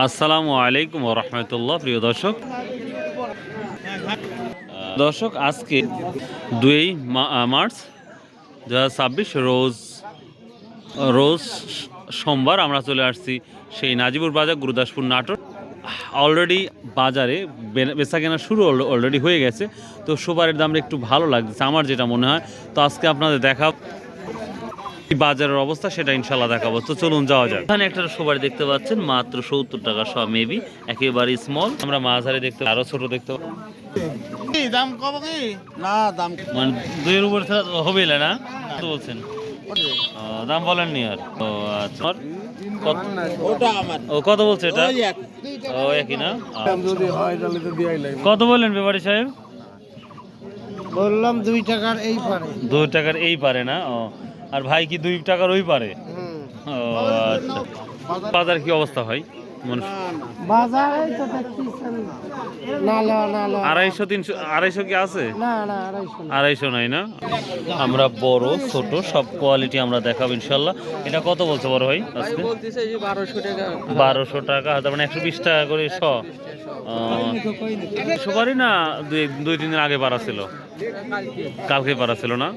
আসসালামু আলাইকুম ওয়া রাহমাতুল্লাহ। প্রিয় দর্শক, আজকে 2 মার্চ 2026 রোজ সোমবার আমরা চলে আসছি সেই নাজিবুর বাজার, গুরুদাসপুর, নাটোর। অলরেডি বাজারে বেচাকেনা শুরু অলরেডি হয়ে গেছে। তো সুপারির দামটা একটু ভালো লাগছে আমার যেটা মনে হয়। তো আজকে আপনাদের দেখাবো বাজারের অবস্থা, সেটা ইনশাল্লাহ দেখাবো। তো চলুন যাওয়া যাক। এখানে একটা সুপারি দেখতে পাচ্ছেন মাত্র 70 টাকা সব, মেবি একেবারে স্মল। আমরা মাঝারি দেখতে, আরো ছোট দেখতে দাম কব কি না দাম মানে 2 এর উপর হবে না তো বলছেন। দাম বলেননি আর। ও আচ্ছা, ওটা আমার ও কত বলছে এটা? ও একই না। কত বললেন ব্যাপারী সাহেব? বললাম 2 টাকার এই পারে। 2 টাকার এই পারে না। ও, আর ভাই কি 2 টাকার ওই পারে? ও আচ্ছা। বাজার কি অবস্থা হয়? বাজারে তো দেখতেছেন না। 250 300 250 কি আছে? না 250 নাই না। আমরা বড় ছোট সব কোয়ালিটি আমরা দেখাবো ইনশাল্লাহ। এটা কত বলছে বড় ভাই আজকে? বলতেছে যে 1200 টাকা। 1200 টাকা, তার মানে 120 টাকা করে শ। সুপারি না 2-3 দিন আগে পারা ছিল, কালকে পারা ছিল না।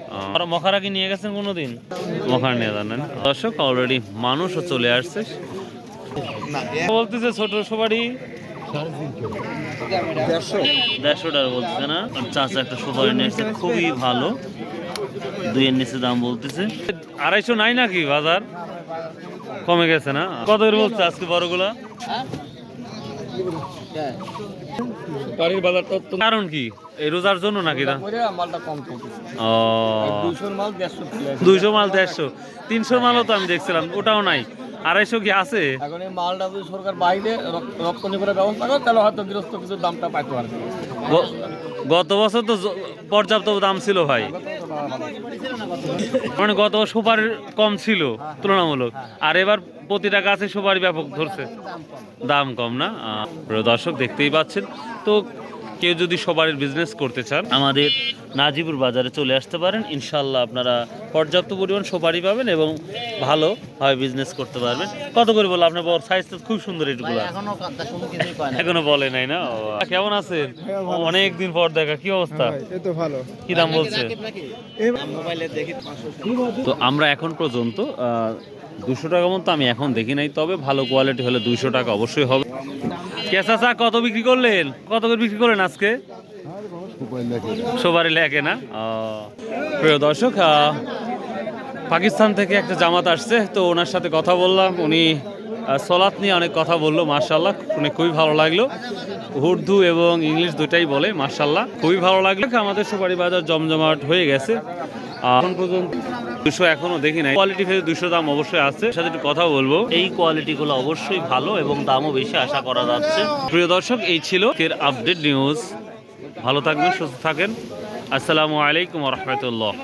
মখারা কি নিয়ে গেছেন কোনোদিন? মখারা নিয়ে জানেন দর্শক। অলরেডি মানুষও চলে আসছে। বলতেছে ছোট সুপারি 150 টাকা বলতেছে না। চাচা একটা সুপারি নিয়েছে, খুবই ভালো। 2 এর নিচে দাম বলতেছে। 250 নাই নাকি? বাজার কমে গেছে না? কত করে বলছে আজকে বড়গুলা? বাড়ির বাজার তো কারণ কি এই রোজার জন্য নাকি? না মালটা কম চলতেছে। ও 200 মাল 150 200 মাল 150, 300 মালও তো আমি দেখছিলাম, ওটাও নাই। 250 কি আছে? এখন এই মালটা যদি সরকার বাইরে রপ্তানি করার ব্যবস্থা করে তাহলে হয়তো গৃহস্থ কিছু দামটা পাইতে পারবে। গত বছর তো পর্যাপ্ত দাম ছিল ভাই, মানে গত সুপারির কম ছিল তুলনামূলক, আর এবার প্রতিটা গাছে সুপারি ব্যাপক ধরছে, দাম কম না। প্রিয় দর্শক দেখতেই পাচ্ছেন। তো কেউ যদি সুপারির বিজনেস করতে চান আমাদের নাজিবুর বাজারে চলে আসতে পারেন। ইনশাল্লাহ আপনারা পর্যাপ্ত পরিমাণ সুপারি পাবেন এবং ভালো হয় বিজনেস করতে পারবেন। কত করে বলো? আপনার বড় সাইজ তো খুব সুন্দর, এটুকুলা এখনো বলে নাই না। কেমন আছেন? অনেক দিন পর দেখা, কি অবস্থা? ভালো। কি দাম বলছে? তো আমরা এখন পর্যন্ত 200 টাকা মতো আমি এখন দেখি নাই, তবে ভালো কোয়ালিটি হলে 200 টাকা অবশ্যই হবে। কেসা কত বিক্রি করলেন? কত করে বিক্রি করলেন আজকে? সুপারি লেখে না। প্রিয় দর্শক, পাকিস্তান থেকে একটা জামাত আসছে, তো ওনার সাথে কথা বললাম। উনি সলাত নিয়ে অনেক কথা বললো, মার্শাল্লাহ শুনে খুবই ভালো লাগলো। উর্দু এবং ইংলিশ দুটাই বলে, মার্শাল্লাহ খুবই ভালো লাগলো। আমাদের সুপারি বাজার জমজমাট হয়ে গেছে। এখন পর্যন্ত 200 এখনো দেখি নাই। কোয়ালিটি ভেবে 200 দাম অবশ্যই আছে। সাথে একটু কথা বলবো, এই কোয়ালিটিগুলো অবশ্যই ভালো এবং দামও বেশি আশা করা যাচ্ছে। প্রিয় দর্শক, এই ছিল এর আপডেট নিউজ। ভালো থাকবেন, সুস্থ থাকেন। আসসালামু আলাইকুম ওয়া রাহমাতুল্লাহ।